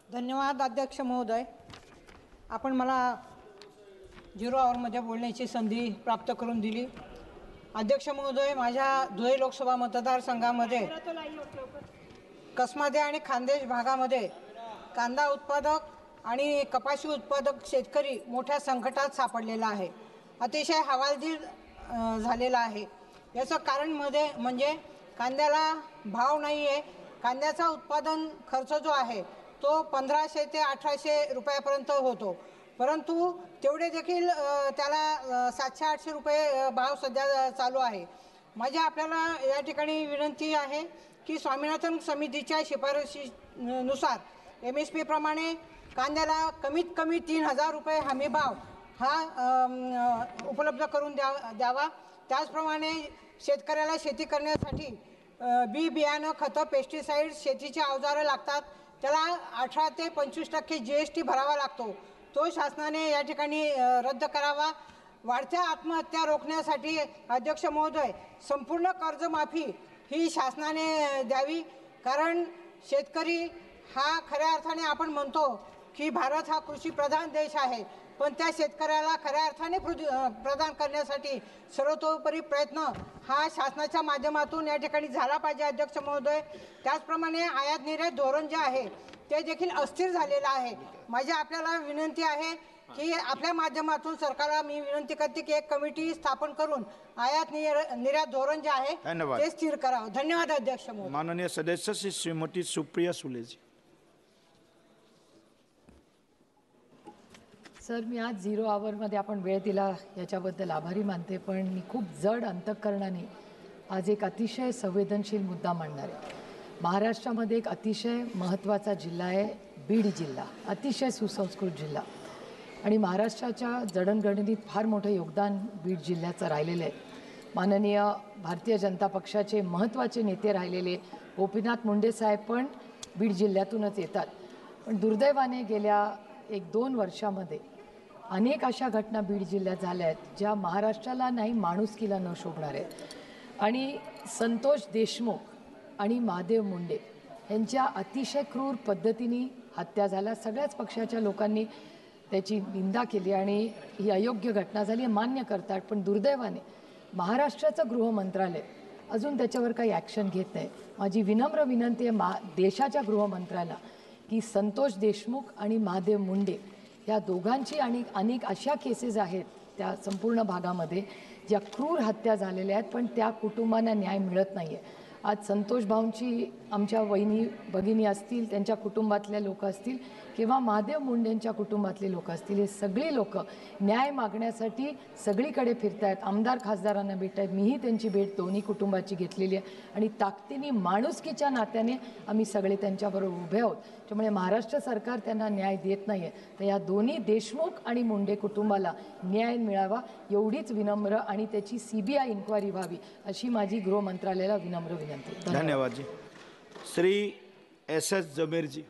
धन्यवाद अध्यक्ष महोदय, आपण मला 0 आवरमध्ये बोलण्याची संधी प्राप्त करून दिली। अध्यक्ष महोदय, माझ्या धुळे लोकसभा मतदारसंघामध्ये कसमध्ये आणि खान्देश भागामध्ये कांदा उत्पादक आणि कपाशी उत्पादक शेतकरी मोठ्या संकटात सापडलेला आहे, अतिशय हवालदिल झालेला आहे। याचं कारण म्हणजे कांद्याला भाव नाही आहे। कांद्याचा उत्पादन खर्च जो आहे तो 1500 ते 1800 रुपयापर्यंत होतो, परंतु तेवढे देखील त्याला 700-800 रुपये भाव सध्या चालू आहे। माझी आपल्याला या ठिकाणी विनंती आहे की स्वामीनाथन समितीच्या शिफारशीनुसार MSP प्रमाणे कांद्याला कमीत कमी 3000 रुपये हमी भाव हा उपलब्ध करून द्यावा। त्याचप्रमाणे शेतकऱ्याला शेती करण्यासाठी बी बियाणं, खतं, पेस्टिसाइड्स, शेतीची अवजारं लागतात, त्याला 18 ते 25% GST भरावा लागतो, तो शासनाने या ठिकाणी रद्द करावा। वाढत्या आत्महत्या रोखण्यासाठी अध्यक्ष महोदय संपूर्ण कर्जमाफी ही शासनाने द्यावी, कारण शेतकरी हा खऱ्या अर्थाने आपण म्हणतो की भारत हा कृषी प्रधान देश आहे, पण त्या शेतकऱ्याला खऱ्या अर्थाने प्रदान करण्यासाठी सर्वतोपरी प्रयत्न हा शासनाच्या माध्यमातून या ठिकाणी झाला पाहिजे अध्यक्ष महोदय। त्याचप्रमाणे आयात निर्यात धोरण जे आहे ते देखील अस्थिर झालेलं आहे। माझी आपल्याला विनंती आहे की आपल्या माध्यमातून सरकारला मी विनंती करते की एक कमिटी स्थापन करून आयात निर्यात धोरण जे आहे ते स्थिर करावं। धन्यवाद अध्यक्ष महोदय। माननीय सदस्य श्रीमती सुप्रिया सुले जी। सर, मी आज 0 आवरमध्ये आपण वेळ दिला याच्याबद्दल आभारी मानते, पण मी खूप जड अंतःकरणाने आज एक अतिशय संवेदनशील मुद्दा मांडणार आहे। महाराष्ट्रामध्ये एक अतिशय महत्त्वाचा जिल्हा आहे बीड जिल्हा, अतिशय सुसंस्कृत जिल्हा, आणि महाराष्ट्राच्या जडणघडणीत फार मोठं योगदान बीड जिल्ह्याचं राहिलेलं आहे। माननीय भारतीय जनता पक्षाचे महत्त्वाचे नेते राहिलेले गोपीनाथ मुंडे साहेब पण बीड जिल्ह्यातूनच येतात, पण दुर्दैवाने गेल्या 1-2 वर्षामध्ये अनेक अशा घटना बीड जिल्ह्यात झाल्या आहेत ज्या महाराष्ट्राला नाही माणुसकीला न शोभणार आहेत। आणि संतोष देशमुख आणि महादेव मुंडे यांच्या अतिशय क्रूर पद्धतीने हत्या झाल्या। सगळ्याच पक्षाच्या लोकांनी त्याची निंदा केली आणि ही अयोग्य घटना झाली आहे मान्य करतात, पण दुर्दैवाने महाराष्ट्राचं गृह मंत्रालय अजून त्याच्यावर काही ॲक्शन घेत नाही। माझी विनम्र विनंती आहे देशाच्या गृहमंत्र्याला की संतोष देशमुख आणि महादेव मुंडे या दोघांची आणि अनेक अशा केसेस आहेत त्या संपूर्ण भागामध्ये ज्या क्रूर हत्या झालेल्या आहेत, पण त्या कुटुंबांना न्याय मिळत नाही आहे। आज संतोष भाऊंची आमच्या वहिनी भगिनी असतील, त्यांच्या कुटुंबातले लोक असतील किंवा महादेव मुंडेंच्या कुटुंबातले लोक असतील, हे सगळी लोक न्याय मागण्यासाठी सगळीकडे फिरत आहेत, आमदार खासदारांना भेटत आहेत। मीही त्यांची भेट दोन्ही कुटुंबाची घेतलेली आहे आणि ताकदीने माणुसकीच्या नात्याने आम्ही सगळे त्यांच्याबरोबर उभे आहोत। त्यामुळे महाराष्ट्र सरकार त्यांना न्याय देत नाही आहे, तर या दोन्ही देशमुख आणि मुंडे कुटुंबाला न्याय मिळावा एवढीच विनम्र आणि त्याची CBI इन्क्वायरी व्हावी अशी माझी गृह मंत्रालयाला विनम्र विनंती। धन्यवाद जी। श्री SS जमेर जी।